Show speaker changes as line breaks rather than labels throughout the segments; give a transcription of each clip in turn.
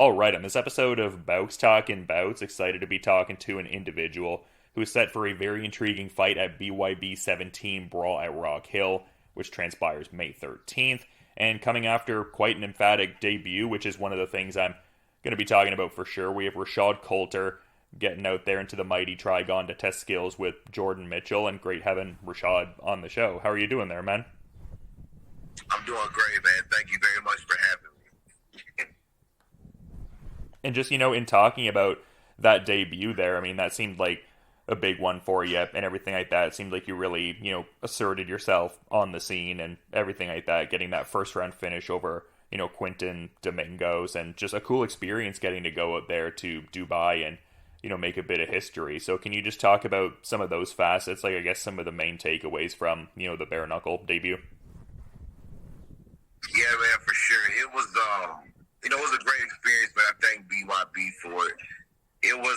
All right, on this episode of Bowks Talking Bouts, excited to be talking to an individual who is set for a very intriguing fight at BYB 17 Brawl at Rock Hill, which transpires May 13th, and coming after quite an emphatic debut, which is one of the things I'm going to be talking about for sure. We have Rashad Coulter getting out there into the mighty Trigon to test skills with Jordan Mitchell, and great having Rashad on the show. How are you doing there, man?
I'm doing great, man. Thank you very much for having me.
And just, in talking about that debut there, I mean, that seemed like a big one for you and everything like that. It seemed like you really, asserted yourself on the scene and everything like that, getting that first round finish over, Quinton Domingos, and just a cool experience getting to go out there to Dubai and, make a bit of history. So can you just talk about some of those facets, like I guess some of the main takeaways from, the bare knuckle debut?
Yeah, man, for sure. It was, it was a great experience, but I thank BYB for it. It was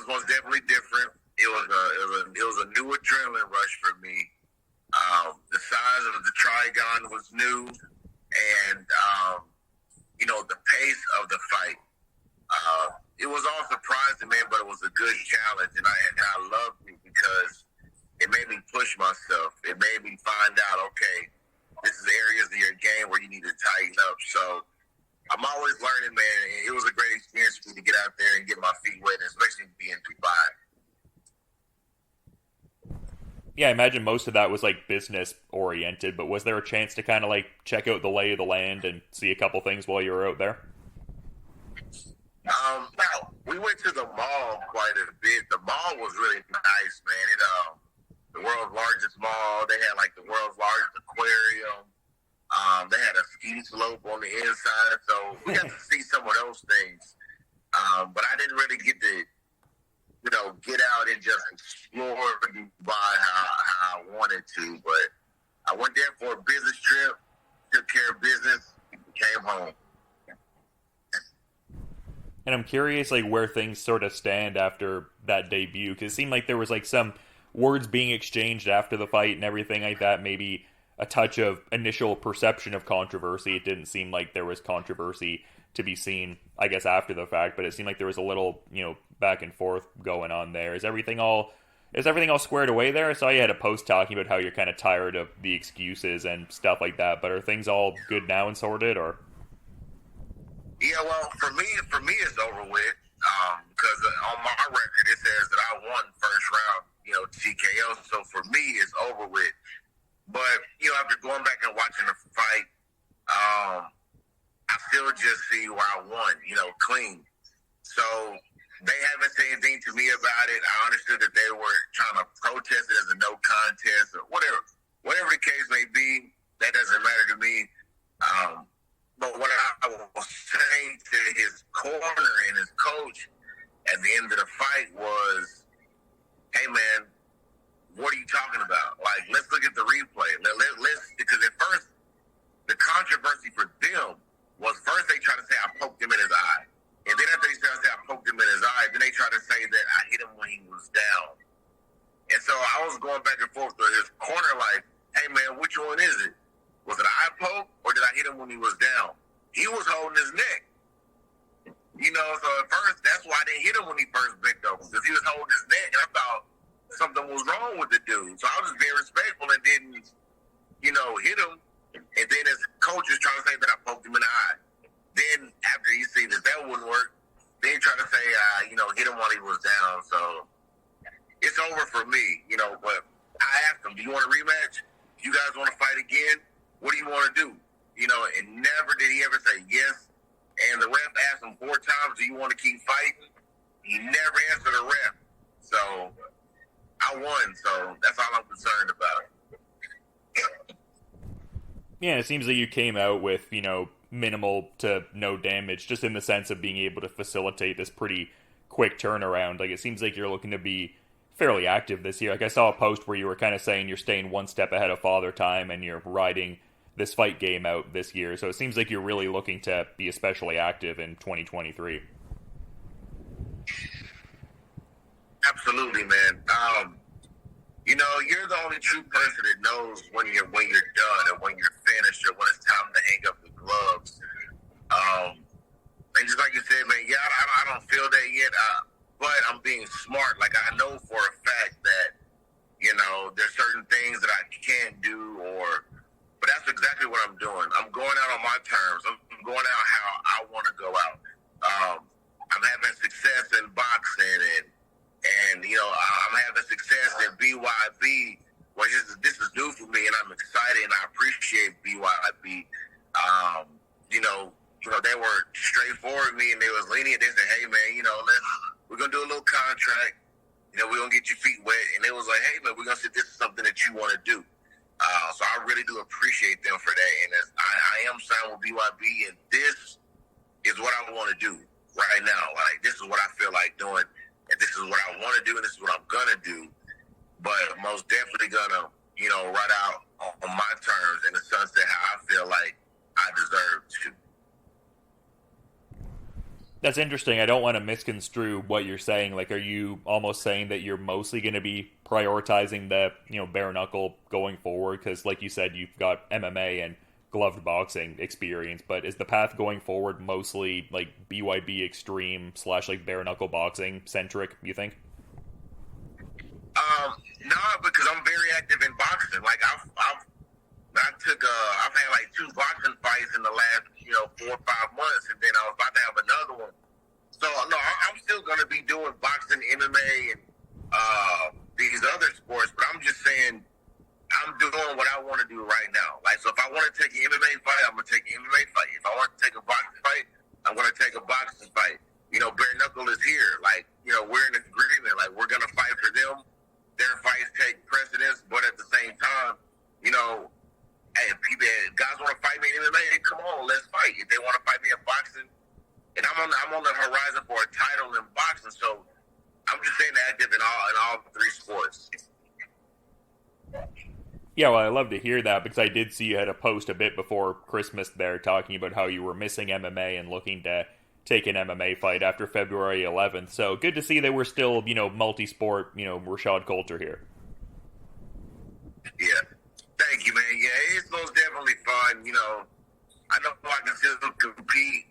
most definitely different. It was a new adrenaline rush for me. The size of the Trigon was new, and the pace of the fight. It was all surprising, man, but it was a good challenge, and I loved it because it made me push myself. It made me find out, okay, this is areas of your game where you need to tighten up. So I'm always learning, man. It was a great experience for me to get out there and get my feet wet, especially being in Dubai.
Yeah, I imagine most of that was like business oriented, but was there a chance to kind of like check out the lay of the land and see a couple things while you were out there?
Now, we went to the mall quite a bit. The mall was really nice, man. The world's largest mall. They had like the world's largest aquarium. They had a ski slope on the inside, so we got to see some of those things. But I didn't really get to, get out and just explore Dubai how I wanted to. But I went there for a business trip, took care of business, came home.
And I'm curious, like, where things sort of stand after that debut, because it seemed like there was like some words being exchanged after the fight and everything like that. Maybe a touch of initial perception of controversy. It didn't seem like there was controversy to be seen, I guess, after the fact, but it seemed like there was a little, back and forth going on there. Is everything all squared away there? I saw you had a post talking about how you're kind of tired of the excuses and stuff like that, but are things all good now and sorted, or?
Yeah, well, for me, it's over with. Because on my record, it says that I won first round, TKO. So for me, it's over with. But, after going back and watching the fight, I still just see where I won, clean. So they haven't said anything to me about it. I understood that they were trying to protest it as a no contest or whatever. Whatever the case may be, that doesn't matter to me. But what I was saying to his corner and his coach at the end of the fight was, hey, man, what are you talking about? Like, let's look at the replay. Let's because at first, the controversy for them was first they tried to say I poked him in his eye. And then after they tried to say I poked him in his eye, then they tried to say that I hit him when he was down. And so I was going back and forth to his corner like, hey, man, which one is it? Was it an eye poke or did I hit him when he was down? He was holding his neck. So at first, that's why I didn't hit him when he first bent over, because he was holding his neck, and I thought something was wrong with the dude. So I was very respectful and didn't, hit him. And then his coach was trying to say that I poked him in the eye. Then after he seen that wouldn't work, then he tried to say, hit him while he was down. So it's over for me, but I asked him, do you want a rematch? Do you guys want to fight again? What do you want to do? And never did he ever say yes. And the ref asked him 4 times, do you want to keep fighting? He never answered the ref. So I won, so that's all I'm concerned about.
Yeah, it seems like you came out with, minimal to no damage, just in the sense of being able to facilitate this pretty quick turnaround. Like, it seems like you're looking to be fairly active this year. Like, I saw a post where you were kind of saying you're staying one step ahead of Father Time and you're riding this fight game out this year. So it seems like you're really looking to be especially active in 2023.
Absolutely, man. You're the only true person that knows when you're done and when you're finished or when it's time to hang up the gloves. And just like you said, feel that yet, but I'm being smart. Like, I know for a fact that, there's certain things that I can't do, but that's exactly what I'm doing. I'm going out on my terms. I'm going out how I want to go out. I'm having success in boxing, and I'm having success in BYB, which this is new for me, and I'm excited, and I appreciate BYB. They were straightforward with me, and they was lenient. They said, hey, man, we're going to do a little contract. We're going to get your feet wet. And they was like, hey, man, we're going to see if this is something that you want to do. So I really do appreciate them for that. And I am signed with BYB, and this is what I want to do right now. Like, this is what I feel like doing, and this is what I want to do, and this is what I'm going to do. But most definitely going to, ride out on my terms in the sense that how I feel like I deserve to.
That's interesting. I don't want to misconstrue what you're saying. Like, are you almost saying that you're mostly going to be prioritizing the, bare knuckle going forward? Because, like you said, you've got MMA and gloved boxing experience, but is the path going forward mostly like BYB Extreme / like bare knuckle boxing centric, you think?
No, because I'm very active in boxing. Like, I've had like 2 boxing fights in the last, 4 or 5 months, and then I was about to have another one. So, no, I'm still going to be doing boxing, MMA, and these other sports, but I'm just saying I'm doing what I want to do right now. Like, so if I want to take an MMA fight, I'm going to take an MMA fight. If I want to take a boxing fight, I'm going to take a boxing fight. Bare knuckle is here. Like, we're in agreement. Like, we're going to fight for them. Their fights take precedence, but at the same time, hey, if guys want to fight me in MMA, come on, let's fight. If they want to fight me in boxing, and I'm on the horizon for a title in boxing, so I'm just saying active in all 3 sports.
Yeah, well, I love to hear that because I did see you had a post a bit before Christmas there talking about how you were missing MMA and looking to take an MMA fight after February 11th. So good to see that we're still, multi-sport, Rashad Coulter here.
Yeah. Thank you, man. Yeah, it's most definitely fun. I know I can still compete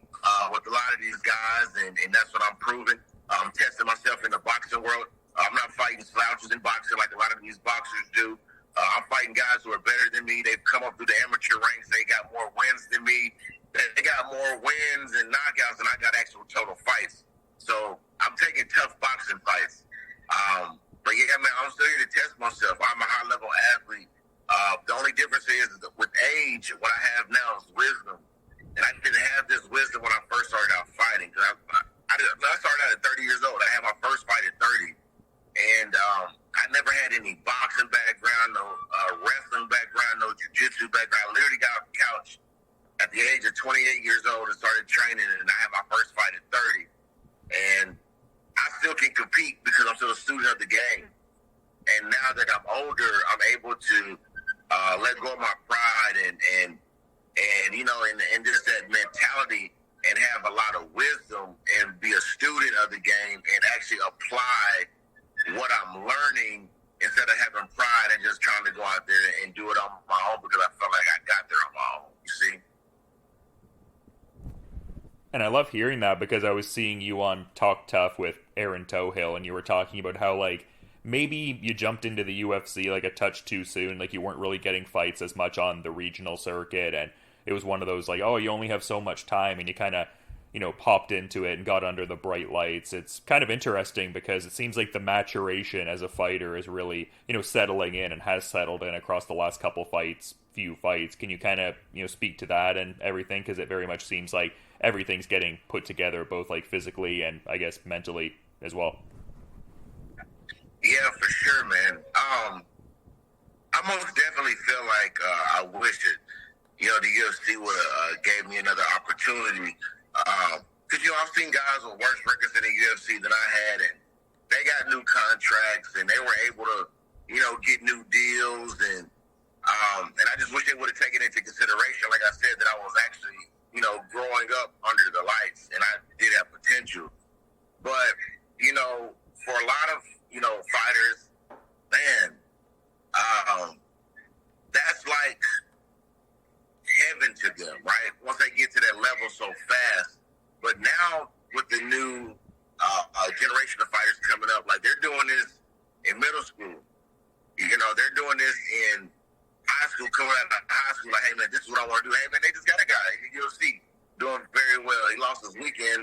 with a lot of these guys, and that's what I'm proving. I'm testing myself in the boxing world. I'm not fighting slouches in boxing like a lot of these boxers do. I'm fighting guys who are better than me. They've come up through the amateur ranks. They got more wins than me. They got more wins and knockouts than I got actual total fights. So I'm taking tough boxing fights. But yeah, man, I'm still here to test myself. I'm a high-level athlete. The only difference is that with age, what I have now is wisdom. And I didn't have this wisdom when I first started out fighting. Cause I started out at 30 years old. I had my first fight at 30. And I never had any boxing background, no wrestling background, no jiu-jitsu background. I literally got off the couch at the age of 28 years old and started training, and I had my first fight at 30. And I still can compete because I'm still a student of the game. And now that I'm older, I'm able to let go of my pride and just that mentality and have a lot of wisdom and be a student of the game and actually apply what I'm learning instead of having pride and just trying to go out there and do it on my own because I felt like I got there on my own, you see?
And I love hearing that because I was seeing you on Talk Tough with Aaron Tohill, and you were talking about how, like, maybe you jumped into the UFC like a touch too soon, like you weren't really getting fights as much on the regional circuit, and it was one of those like, oh, you only have so much time, and you kind of, popped into it and got under the bright lights. It's kind of interesting because it seems like the maturation as a fighter is really, settling in and has settled in across the last few fights. Can you kind of, speak to that and everything? Because it very much seems like everything's getting put together, both like physically and I guess mentally as well.
Yeah, for sure, man. I most definitely feel like I wish that, the UFC would have gave me another opportunity. Because, I've seen guys with worse records in the UFC than I had, and they got new contracts, and they were able to, get new deals, and I just wish they would have taken into consideration, like I said, that I was actually, growing up under the lights, and I did have potential. But, for a lot of, fighters, man, that's like heaven to them, right? Once they get to that level so fast. But now with the new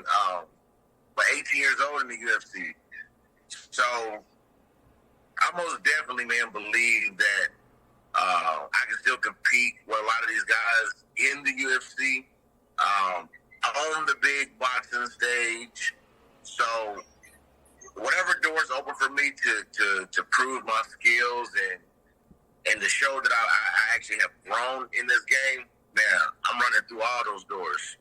been 18 years old in the UFC. So I most definitely, man, believe that I can still compete with a lot of these guys in the UFC. On the big boxing stage. So whatever doors open for me to prove my skills and to show that I actually have grown in this game, man, I'm running through all those doors.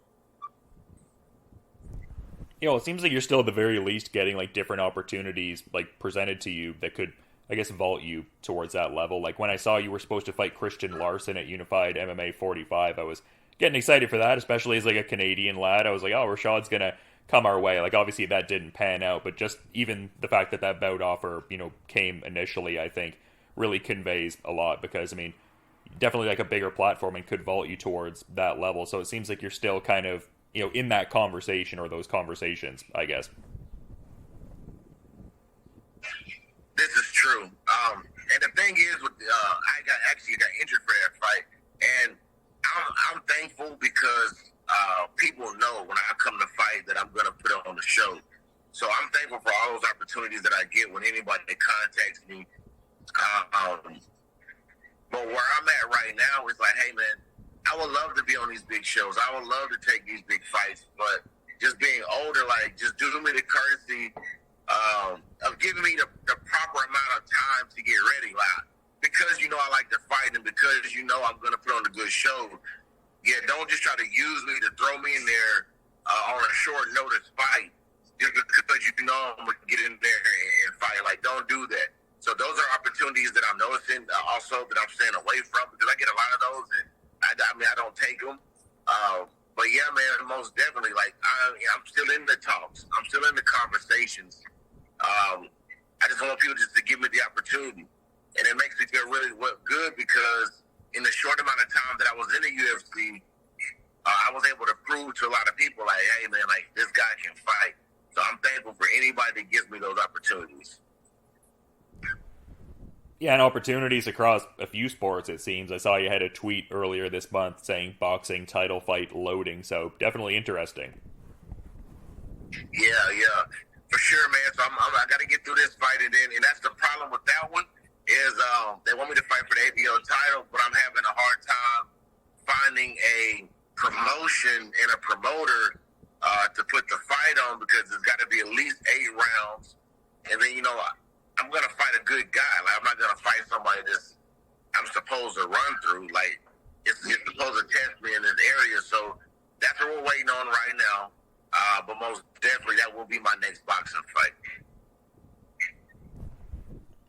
You know, it seems like you're still at the very least getting like different opportunities like presented to you that could, I guess, vault you towards that level. Like when I saw you were supposed to fight Christian Larson at Unified MMA 45, I was getting excited for that, especially as like a Canadian lad. I was like, oh, Rashad's gonna come our way. Like obviously that didn't pan out, but just even the fact that that bout offer, you know, came initially, I think really conveys a lot, because I mean, definitely like a bigger platform and could vault you towards that level. So it seems like you're still kind of, you know, in that conversation or those conversations, I guess.
This is true. And the thing is, with I got injured for that fight, and I'm thankful because people know when I come to fight that I'm going to put on the show. So I'm thankful for all those opportunities that I get when anybody contacts me. But where I'm at right now is like, hey, man, I would love to be on these big shows. I would love to take these big fights, but just being older, like, just do me the courtesy of giving me the proper amount of time to get ready. Like, because you know I like to fight and because you know I'm going to put on a good show, yeah, don't just try to use me to throw me in there on a short notice fight just because you know I'm going to get in there and fight. Like, don't do that. So those are opportunities that I'm noticing also that I'm staying away from, because I get a lot of those and I don't take them. But yeah, man, most definitely, like, I'm still in the talks. I'm still in the conversations. I just want people just to give me the opportunity. And it makes me feel really good because in the short amount of time that I was in the UFC, I was able to prove to a lot of people, like, hey, man, like, this guy can fight. So I'm thankful for anybody that gives me those opportunities.
Yeah, and opportunities across a few sports, it seems. I saw you had a tweet earlier this month saying boxing title fight loading, so definitely interesting.
Yeah, for sure, man. So I got to get through this fight, and that's the problem with that one is they want me to fight for the ABO title, but I'm having a hard time finding a promotion and a promoter to put the fight on, because there's got to be at least 8 rounds, and then, you know, I'm going to fight a good guy. Like, I'm not going to fight somebody I'm supposed to run through. Like, it's supposed to test me in this area. So that's what we're waiting on right now. But most definitely, that will be my next boxing fight.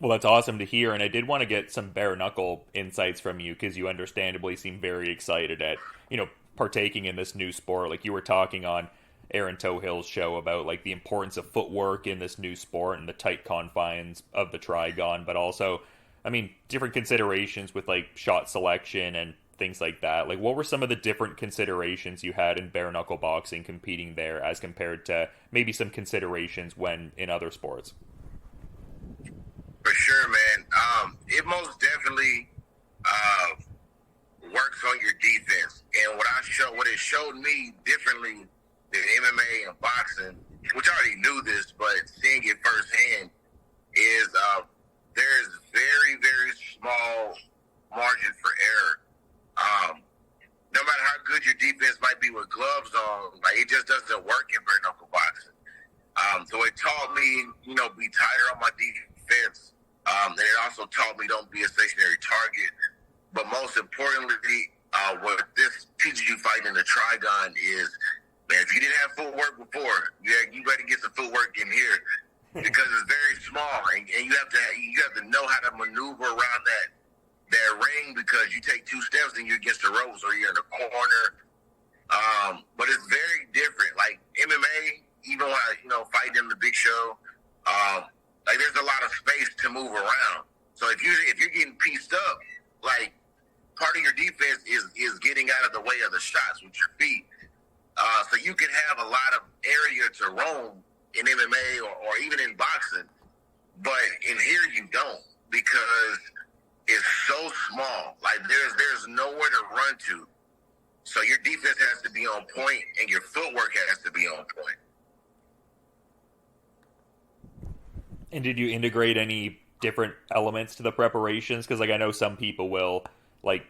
Well, that's awesome to hear, and I did want to get some bare-knuckle insights from you, because you understandably seem very excited at, you know, partaking in this new sport. Like, you were talking on Aaron Tohill's show about like the importance of footwork in this new sport and the tight confines of the trigon, but also, I mean, different considerations with like shot selection and things like that. Like, what were some of the different considerations you had in bare knuckle boxing competing there as compared to maybe some considerations when in other sports?
For sure, man. It most definitely works on your defense, and what it showed me differently than MMA and boxing, which I already knew this, but seeing it firsthand, is there's very, very small margin for error. No matter how good your defense might be with gloves on, like, it just doesn't work in bare knuckle boxing. So it taught me, you know, be tighter on my defense. And it also taught me don't be a stationary target. But most importantly, what this teaches you fighting in the trigon is, man, if you didn't have footwork before, you better get some footwork in here, because it's very small, and you have to know how to maneuver around that ring, because you take 2 steps and you're against the ropes or you're in the corner. But it's very different. Like MMA, even when I fight in the big show, like, there's a lot of space to move around. So if you're getting pieced up, like, part of your defense is getting out of the way of the shots with your feet. So you can have a lot of area to roam in MMA or even in boxing, but in here you don't, because it's so small. Like, there's nowhere to run to. So your defense has to be on point, and your footwork has to be on point.
And did you integrate any different elements to the preparations? Because like I know some people will like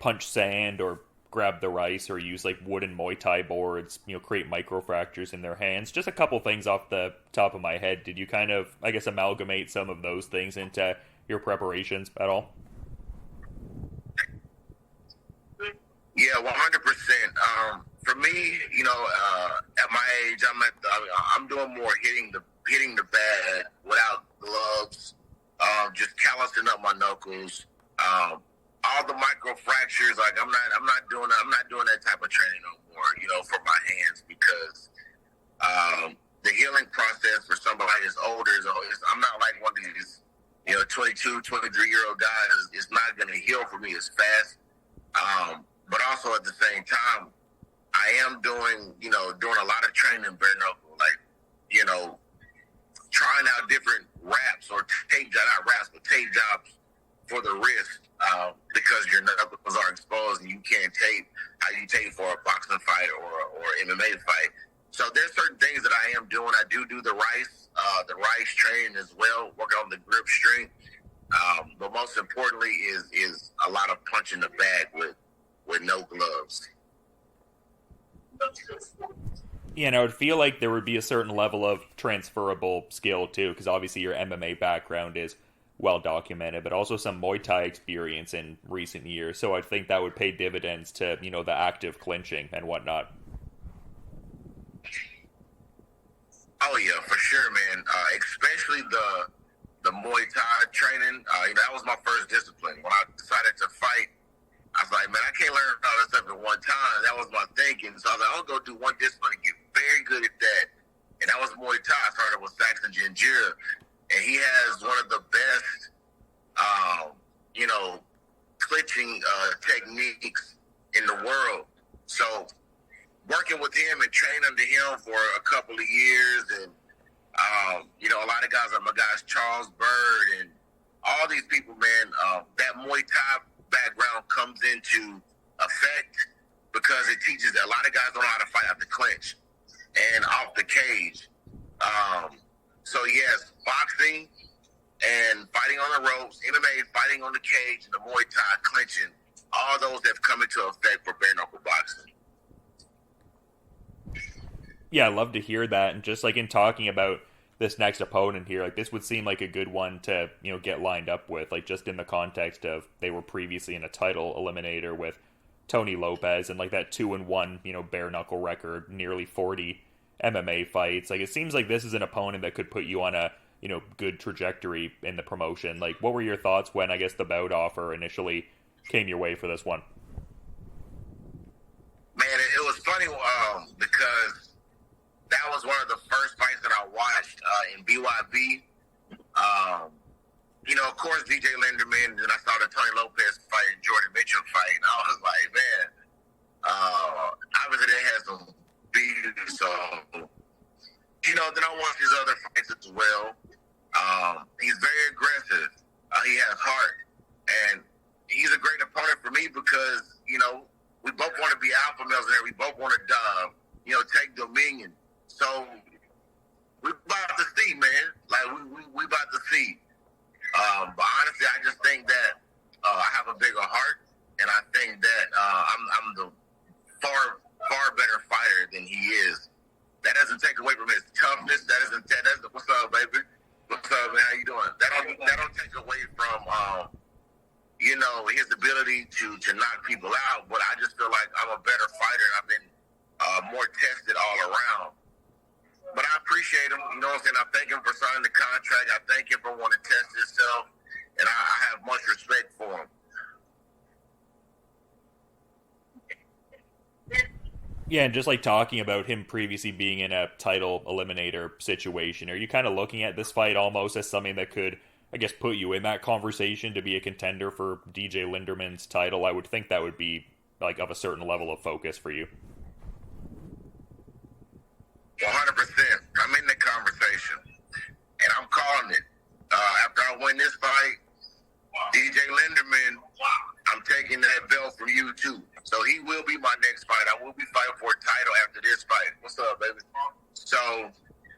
punch sand or grab the rice or use like wooden Muay Thai boards, create microfractures in their hands. Just a couple things off the top of my head. Did you kind of, I guess, amalgamate some of those things into your preparations at all?
Yeah, 100%. For me, at my age, I'm doing more hitting the bag without gloves, just callousing up my knuckles. All the micro fractures, like I'm not doing that type of training no more, for my hands, because the healing process for somebody that's older I'm not like one of these 22, 23-year-old guys. It's not going to heal for me as fast. But also at the same time, I am doing a lot of training in bare knuckle, like, trying out different wraps or tape, not wraps, but tape jobs for the wrist, because your knuckles are exposed and you can't tape how you tape for a boxing fight or MMA fight. So there's certain things that I am doing. I do the rice training as well, working on the grip strength. But most importantly is a lot of punching the bag with no gloves.
Yeah, and I would feel like there would be a certain level of transferable skill too, because obviously your MMA background is well documented, but also some Muay Thai experience in recent years. So I think that would pay dividends to the active clinching and whatnot.
Oh yeah, for sure, man. Especially the Muay Thai training. That was my first discipline. When I decided to fight, I was like, man, I can't learn all this stuff at one time. That was my thinking. So I was like, I'll go do one discipline and get very good at that. And that was Muay Thai. I started with Saxon Jinjira. And he has one of the best, clinching techniques in the world. So working with him and training under him for a couple of years, and, a lot of guys like my guys, Charles Bird, and all these people, man, that Muay Thai background comes into effect because it teaches that a lot of guys don't know how to fight out the clinch and off the cage. So yes, boxing and fighting on the ropes, MMA, fighting on the cage, and the Muay Thai clinching, all those have come into effect for bare knuckle boxing.
Yeah, I love to hear that. And just like in talking about this next opponent here, like this would seem like a good one to, get lined up with, like just in the context of they were previously in a title eliminator with Tony Lopez and like that 2-1, bare knuckle record, nearly 40 MMA fights. Like it seems like this is an opponent that could put you on a, good trajectory in the promotion. Like what were your thoughts when I guess the bout offer initially came your way for this one?
Man, it was funny because that was one of the first fights that I watched in BYB. Of course, DJ Linderman, and I saw the Tony Lopez fight and Jordan Mitchell fight, and I was like, man, obviously they had some beef, so, then I watched his other fights as well. He's very aggressive. He has heart, and he's a great opponent for me because, we both want to be alpha males and we both want to, take dominion. So we're about to see, man. Like we about to see. But honestly, I just think that I have a bigger heart, and I think that I'm the far better fighter than he is. That doesn't take away from his toughness. That's what's up, baby. What's up, man? How you doing? That don't take away from his ability to knock people out. But I just feel like I'm a better fighter, and I've been more tested all around. But I appreciate him. You know what I'm saying? I thank him for signing the contract. I thank him for wanting to test himself. And I have much respect for him.
Yeah, and just like talking about him previously being in a title eliminator situation, are you kind of looking at this fight almost as something that could, I guess, put you in that conversation to be a contender for DJ Linderman's title? I would think that would be like of a certain level of focus for you.
100%. I'm in the conversation, and I'm calling it. After I win this fight, DJ Linderman, I'm taking that belt from you too. So he will be my next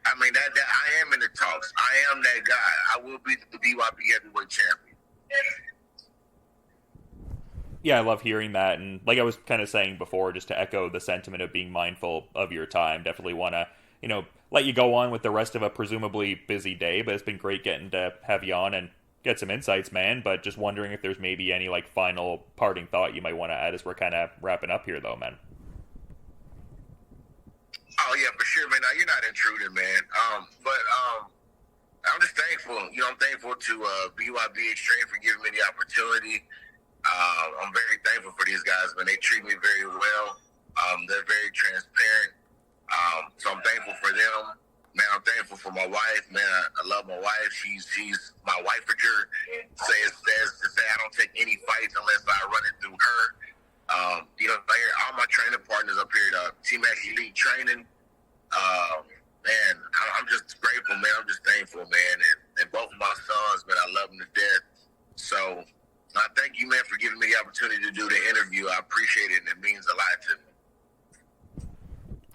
I mean, that I am in the talks. I am that guy. I will be the BYB heavyweight champion.
Yeah, I love hearing that, and like I was kind of saying before, just to echo the sentiment of being mindful of your time, definitely want to, let you go on with the rest of a presumably busy day, but it's been great getting to have you on and get some insights, man, but just wondering if there's maybe any, like, final parting thought you might want to add as we're kind of wrapping up here, though, man.
Oh, yeah, for sure, man. Now, you're not intruding, man. But I'm just thankful. I'm thankful to BYB Extreme for giving me the opportunity. I'm very thankful for these guys, man. They treat me very well. They're very transparent. So I'm thankful for them. Man, I'm thankful for my wife. Man, I love my wife. She's my wifager. Says I don't take any fights unless I run it through her. All my training partners up here, Team X Elite Training. Man, I'm just grateful, man. I'm just thankful, man. And both of my sons, man, I love them to death. So I thank you, man, for giving me the opportunity to do the interview. I appreciate it, and it means a lot to me.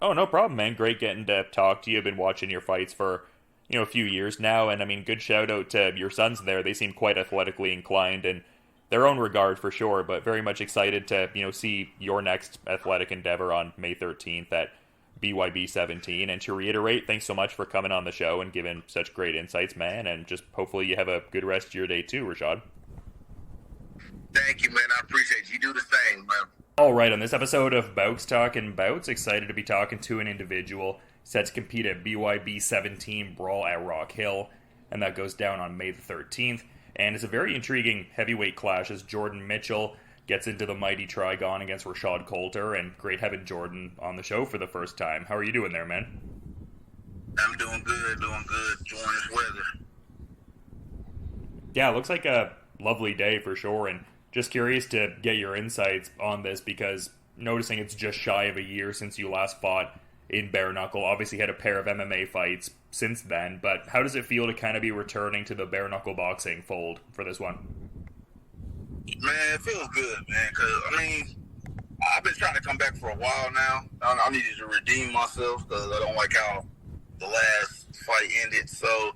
Oh, no problem, man. Great getting to talk to you. I've been watching your fights for, a few years now, and I mean, good shout out to your sons there. They seem quite athletically inclined in their own regard for sure, but very much excited to, see your next athletic endeavor on May 13th at BYB 17. And to reiterate, thanks so much for coming on the show and giving such great insights, man, and just hopefully you have a good rest of your day too, Rashad.
Thank you, man. I appreciate you. You do the same, man.
All right, on this episode of Bowks Talking Bouts, excited to be talking to an individual set to compete at BYB 17 Brawl at Rock Hill, and that goes down on May the 13th. And it's a very intriguing heavyweight clash as Jordan Mitchell gets into the mighty Trigon against Rashad Coulter, and great having Jordan on the show for the first time. How are you doing there, man?
I'm doing good, enjoying this weather.
Yeah, it looks like a lovely day for sure, and just curious to get your insights on this because noticing it's just shy of a year since you last fought in bare knuckle. Obviously had a pair of MMA fights since then, but how does it feel to kind of be returning to the bare knuckle boxing fold for this one?
Man, it feels good, man, because, I've been trying to come back for a while now. I needed to redeem myself because I don't like how the last fight ended. So,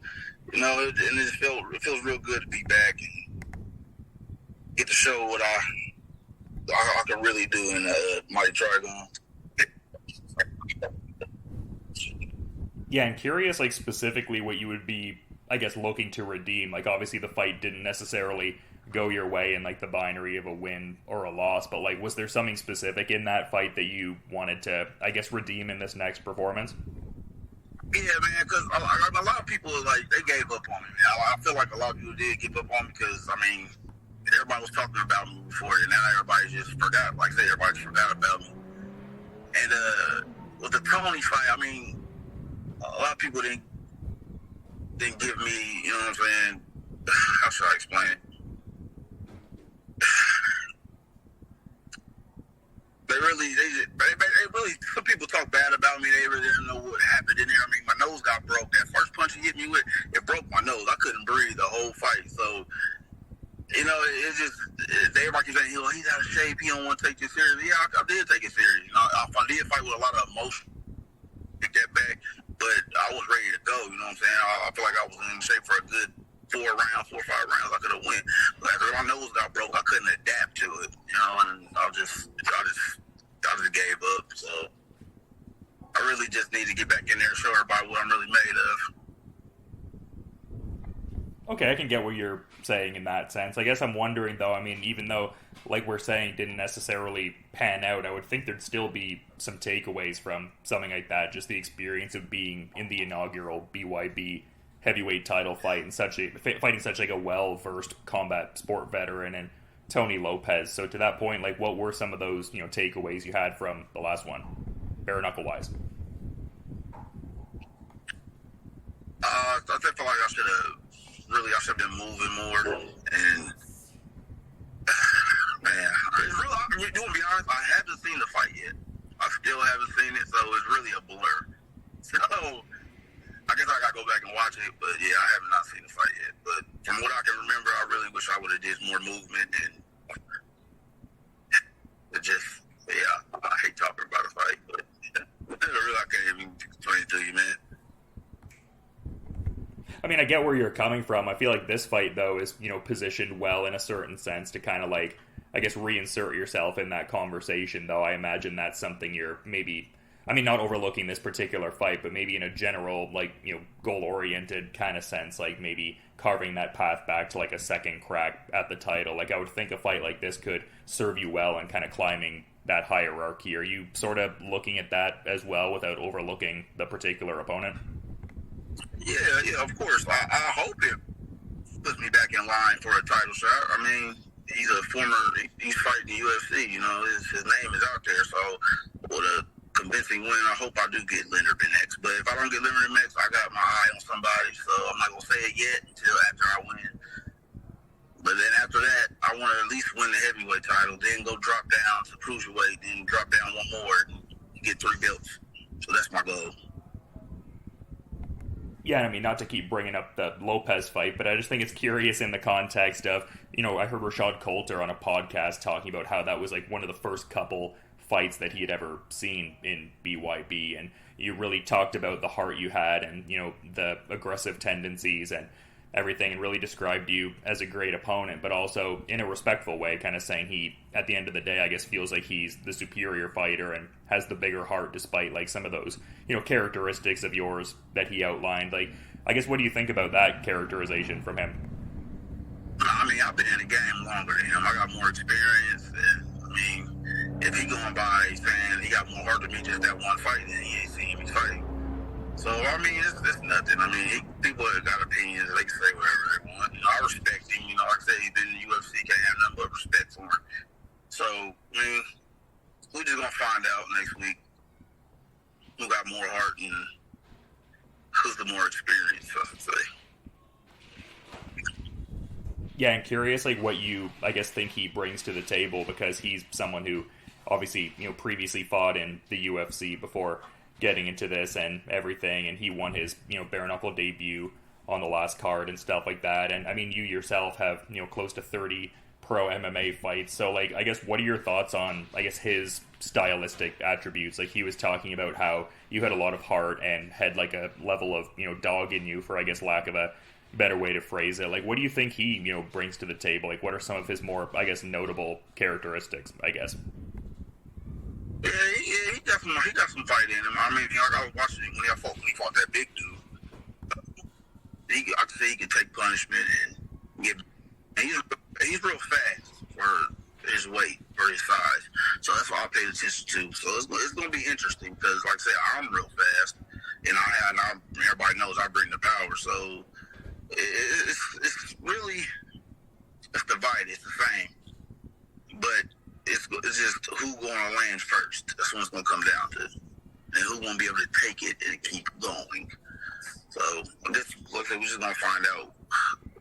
and it feels real good to be back and get to show what I can really do in Mighty Trigon.
Yeah, I'm curious, like, specifically what you would be, I guess, looking to redeem. Like, obviously the fight didn't necessarily go your way in, like, the binary of a win or a loss, but, like, was there something specific in that fight that you wanted to, I guess, redeem in this next performance?
Yeah, man, because a lot of people, like, they gave up on me, man. I feel like a lot of people did give up on me because, everybody was talking about me before, and now everybody just forgot. Like I said, everybody just forgot about me. And with the Tony fight, a lot of people didn't give me, you know what I'm saying? How should I explain it? They really, some people talk bad about me. They really didn't know what happened in there. My nose got broke. That first punch he hit me with, it broke my nose. I couldn't breathe the whole fight. So, it's just, everybody keeps saying, he's out of shape. He don't want to take this seriously. Yeah, I did take it serious. I did fight with a lot of emotion. Take that back. But I was ready to go, you know what I'm saying? I feel like I was in shape for a good 4 or 5 rounds. I could have went. But after my nose got broke, I couldn't adapt to it, and I just gave up. So I really just need to get back in there and show everybody what I'm really made of.
Okay, I can get what you're saying in that sense. I guess I'm wondering, though, even though, like we're saying, didn't necessarily pan out, I would think there'd still be some takeaways from something like that, just the experience of being in the inaugural BYB heavyweight title fight and fighting such like a well-versed combat sport veteran and Tony Lopez. So to that point, like, what were some of those, takeaways you had from the last one, bare knuckle-wise?
I feel like I should have been moving more, and man, to be honest, I haven't seen the fight yet. I still haven't seen it, so it's really a blur. So I guess I gotta go back and watch it, but yeah, I have not seen the fight yet. But from what I can remember, I really wish I would have did more movement, and I hate talking about a fight, but really I can't even explain it to you, man.
I mean, I get where you're coming from. I feel like this fight, though, is, positioned well in a certain sense to kind of, like, I guess, reinsert yourself in that conversation, though. I imagine that's something you're maybe, I mean, not overlooking this particular fight, but maybe in a general, like, goal-oriented kind of sense, like maybe carving that path back to, like, a second crack at the title. Like, I would think a fight like this could serve you well and kind of climbing that hierarchy. Are you sort of looking at that as well without overlooking the particular opponent?
Yeah, of course. I hope it puts me back in line for a title shot. I mean, he's fighting the UFC, his name is out there. So with a convincing win, I hope I do get Linderman next. But if I don't get Linderman next, I got my eye on somebody. So I'm not going to say it yet until after I win. But then after that, I want to at least win the heavyweight title, then go drop down to cruiserweight, then drop down one more and get 3 belts. So that's my goal.
Yeah, I mean, not to keep bringing up the Lopez fight, but I just think it's curious in the context of, I heard Rashad Coulter on a podcast talking about how that was like one of the first couple fights that he had ever seen in BYB, and you really talked about the heart you had and, the aggressive tendencies and everything, and really described you as a great opponent, but also in a respectful way, kind of saying he, at the end of the day, I guess feels like he's the superior fighter and has the bigger heart despite like some of those, characteristics of yours that he outlined. Like, I guess, what do you think about that characterization from him?
I mean, I've been in the game longer than him. I got more experience, and I mean, if he going by saying he got more heart than me just that one fight, then he ain't seen me fight. So, I mean, it's nothing. I mean, people have got opinions. They can say whatever they want. I respect him. Like I said, he's been in the UFC. Can't have nothing but respect for him. So, I mean, we're just going to find out next week who got more heart and who's the more experienced, I should say.
Yeah, I'm curious, like, what you, I guess, think he brings to the table, because he's someone who obviously, previously fought in the UFC before getting into this and everything, and he won his, bare knuckle debut on the last card and stuff like that. And I mean, you yourself have, close to 30 pro MMA fights. So, like, I guess, what are your thoughts on, I guess, his stylistic attributes? Like, he was talking about how you had a lot of heart and had, like, a level of, dog in you, for, I guess, lack of a better way to phrase it. Like, what do you think he, brings to the table? Like, what are some of his more, I guess, notable characteristics, I guess?
Yeah, he definitely got some fight in him. I mean, I was watching it when he fought that big dude. I could say he can take punishment and get. And he's real fast for his weight, for his size. So that's what I paid attention to. So it's going to be interesting because, like I said, I'm real fast, and everybody knows I bring the power. So it's really divided. It's the same, but it's just who going to land first. That's what it's going to come down to, and who won't be able to take it and keep going. So like I said, we're just going to find out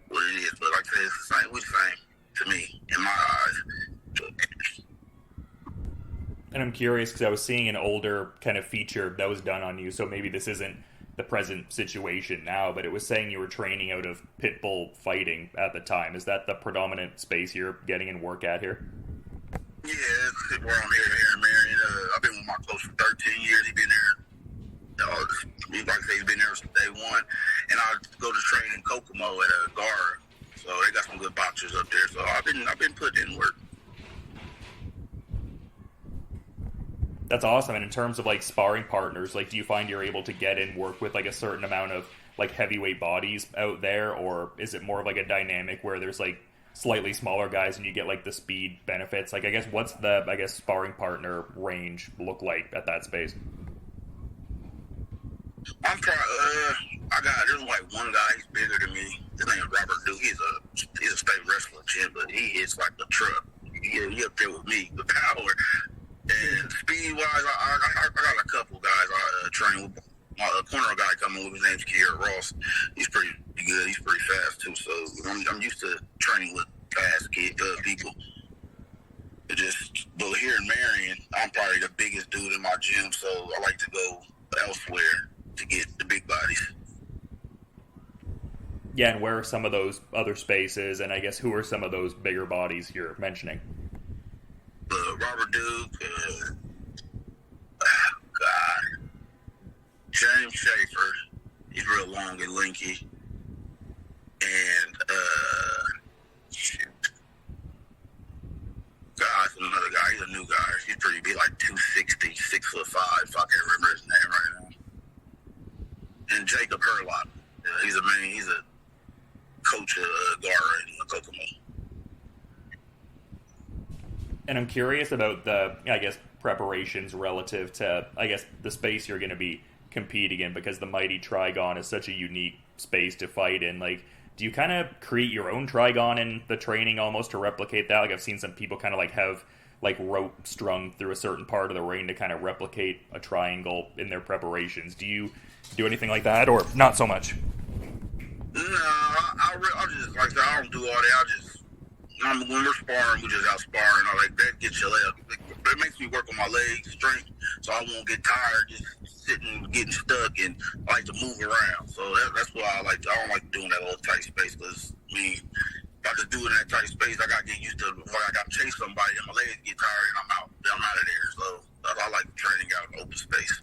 what it is. But like I said, it's the same. We're the same to me, in my eyes.
And I'm curious because I was seeing an older kind of feature that was done on you, so maybe this isn't the present situation now, but it was saying you were training out of Pitbull Fighting at the time. Is that the predominant space you're getting in work at here?
Yeah, it's where I'm here in Marion. I've been with my coach for 13 years. He's been there. Like I say, he's been there since day one. And I go to train in Kokomo at a Gara. So they got some good boxers up there. So I've been putting in work.
That's awesome. And in terms of like sparring partners, like, do you find you're able to get in work with like a certain amount of like heavyweight bodies out there, or is it more of like a dynamic where there's like slightly smaller guys and you get like the speed benefits? Like, I guess, what's the sparring partner range look like at that space?
There's like one guy, he's bigger than me. His name is Robert Duke. He's a state wrestler champ, but he hits like the truck. He up there with me, the power. And speed wise, I got a couple guys I train with. My corner guy coming with, his name's Kier Ross. He's pretty good. He's pretty fast too. So I'm used to training with fast people. But here in Marion, I'm probably the biggest dude in my gym, so I like to go elsewhere to get the big bodies.
Yeah, and where are some of those other spaces, and I guess who are some of those bigger bodies you're mentioning?
Robert Duke, James Schaefer, he's real long and lanky. and shoot. Gosh, another guy. He's a new guy. He's pretty big, like 260, 6'5". I can't remember his name right now. And Jacob Hurlock. He's a coach of Gara in Kokomo.
And I'm curious about the, I guess, preparations relative to, I guess, the space you're going to be competing in, because the Mighty Trigon is such a unique space to fight in. Like, do you kind of create your own Trigon in the training almost to replicate that? Like, I've seen some people kind of like have like rope strung through a certain part of the ring to kind of replicate a triangle in their preparations. Do you do anything like that, or not so much?
No, I just, like I said, I don't do all that. When we're sparring, we just out sparring. I like that gets your leg. It makes me work on my leg strength, so I won't get tired just sitting, getting stuck, and I like to move around. So that's why I don't like doing that little tight space, because if I just do it in that tight space, I gotta get used to it before I gotta chase somebody and my legs get tired and I'm out of there. So I like training out in open space.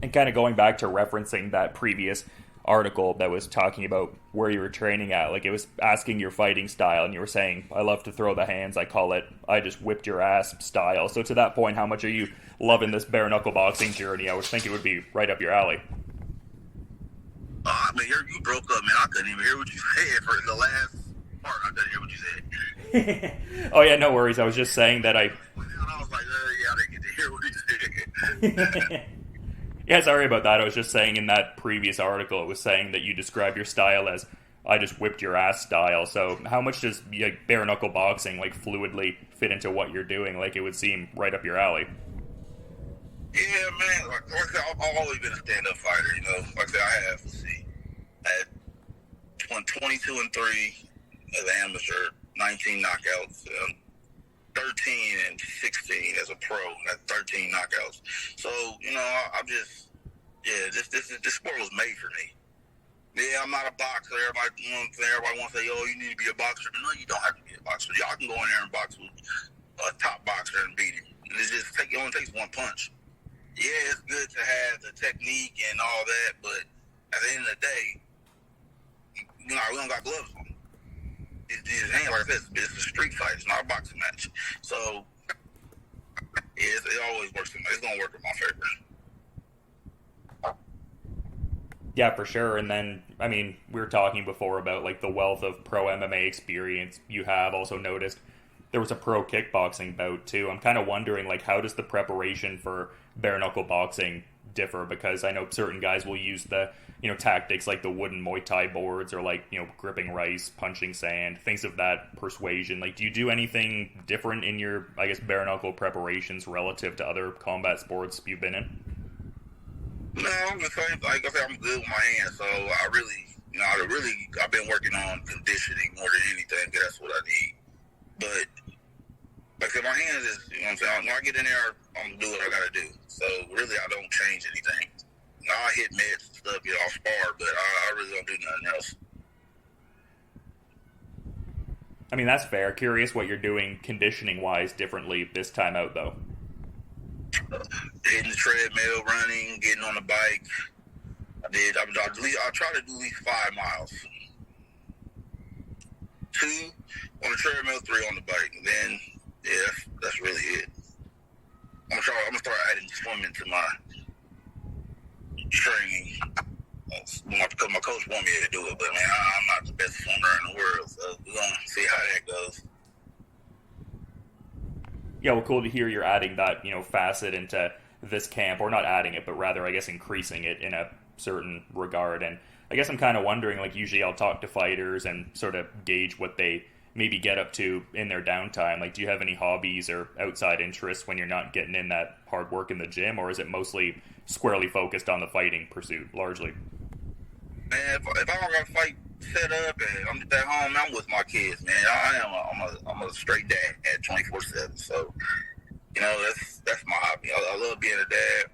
And kind of going back to referencing that previous article that was talking about where you were training at, like it was asking your fighting style, and you were saying, I love to throw the hands, I call it, I just whipped your ass style. So to that point, how much are you loving this bare knuckle boxing journey? I would think it would be right up your alley.
You broke up, man. I couldn't even hear what you said for the last part. I couldn't hear what you said.
Oh yeah, no worries. I was just saying that I
was like, yeah, I didn't get to hear what you said.
Yeah, sorry about that. I was just saying in that previous article, it was saying that you describe your style as I just whipped your ass style. So how much does bare knuckle boxing like fluidly fit into what you're doing? Like it would seem right up your alley.
Yeah, man. Like I said, I've always been a stand-up fighter. Like I said, I had 22 and 3 as an amateur, 19 knockouts, 13 and 16 as a pro, that's 13 knockouts. So, this sport was made for me. Yeah, I'm not a boxer. Everybody wants to say, you need to be a boxer. But no, you don't have to be a boxer. Y'all can go in there and box with a top boxer and beat him. It only takes one punch. Yeah, it's good to have the technique and all that, but at the end of the day, we don't got gloves on. His hand, like I said, it's a street fight. It's not a boxing match. So, it always works. It's going to work in my favor.
Yeah, for sure. And then, we were talking before about like the wealth of pro MMA experience you have. Also noticed there was a pro kickboxing bout too. I'm kind of wondering, like, how does the preparation for bare knuckle boxing differ? Because I know certain guys will use the tactics like the wooden Muay Thai boards, or like gripping rice, punching sand, things of that persuasion. Like, do you do anything different in your, I guess, bare knuckle preparations relative to other combat sports you've been in?
No, I'm the same. Like I said, I'm good with my hands, so I've been working on conditioning more than anything, because that's what I need. But like I said, my hands is, what I'm saying, when I get in there, I'm gonna do what I gotta do. So really, I don't change anything. I hit mitts and stuff, I'll spar, but I really don't do nothing else.
That's fair. Curious what you're doing conditioning-wise differently this time out, though.
Hitting the treadmill, running, getting on the bike. I try to do at least 5 miles. 2 on the treadmill, 3 on the bike. And then, that's really it. I'm gonna start adding swimming to my training. Because my coach want me to do it, but man, I'm not the best swimmer in the world, so we're gonna see how that goes.
Yeah, well, cool to hear you're adding that, facet into this camp, or not adding it, but rather, I guess, increasing it in a certain regard. And I guess I'm kind of wondering, like, usually I'll talk to fighters and sort of gauge what they maybe get up to in their downtime. Like, do you have any hobbies or outside interests when you're not getting in that hard work in the gym, or is it mostly squarely focused on the fighting pursuit, largely?
Man, if I don't got a fight set up and I'm at home, I'm with my kids, man. I'm a straight dad at 24/7. So, that's my hobby. I love being a dad.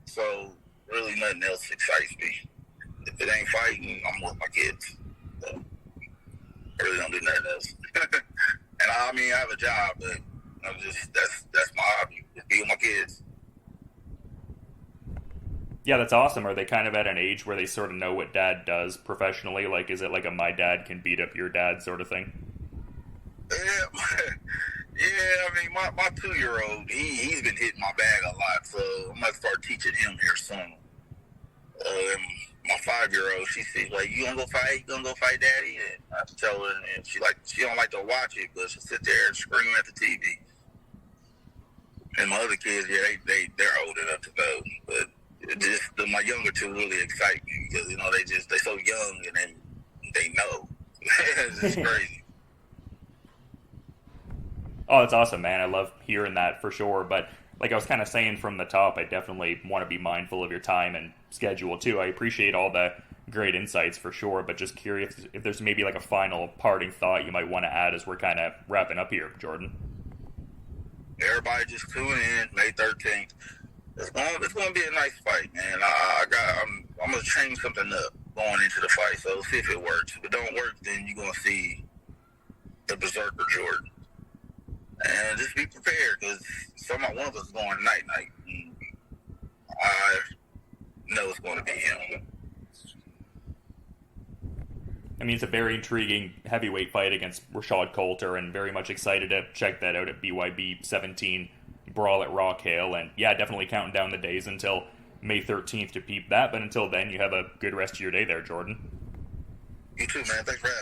So, really nothing else excites me. If it ain't fighting, I'm with my kids. So, I really don't do nothing else. And I have a job, but that's my hobby. Just be with my kids.
Yeah, that's awesome. Are they kind of at an age where they sort of know what dad does professionally? Like, is it like a my dad can beat up your dad sort of thing?
Yeah, yeah. I mean, my 2-year-old, he's been hitting my bag a lot, so I'm gonna start teaching him here soon. My 5-year-old, she's like, "You gonna go fight? You gonna go fight, Daddy?" And I tell her, and she don't like to watch it, but she'll sit there and scream at the TV. And my other kids, yeah, they're old enough to know, but my younger two really excite me because they're so young and they know. It's just crazy.
Oh, that's awesome, man. I love hearing that for sure. But like I was kind of saying from the top, I definitely want to be mindful of your time and schedule too. I appreciate all the great insights for sure, but just curious if there's maybe like a final parting thought you might want to add as we're kind of wrapping up here, Jordan.
Everybody just tune in May 13th. It's going to be a nice fight, man. I'm going to change something up going into the fight, so see if it works. If it don't work, then you're going to see the Berserker Jordan. And just be prepared, because one of us is going night-night. I know it's going to be him.
I mean, it's a very intriguing heavyweight fight against Rashad Coulter, and very much excited to check that out at BYB 17 Brawl at Rock Hill. And yeah, definitely counting down the days until May 13th to peep that. But until then, you have a good rest of your day there, Jordan.
You too, man. Thanks for having me.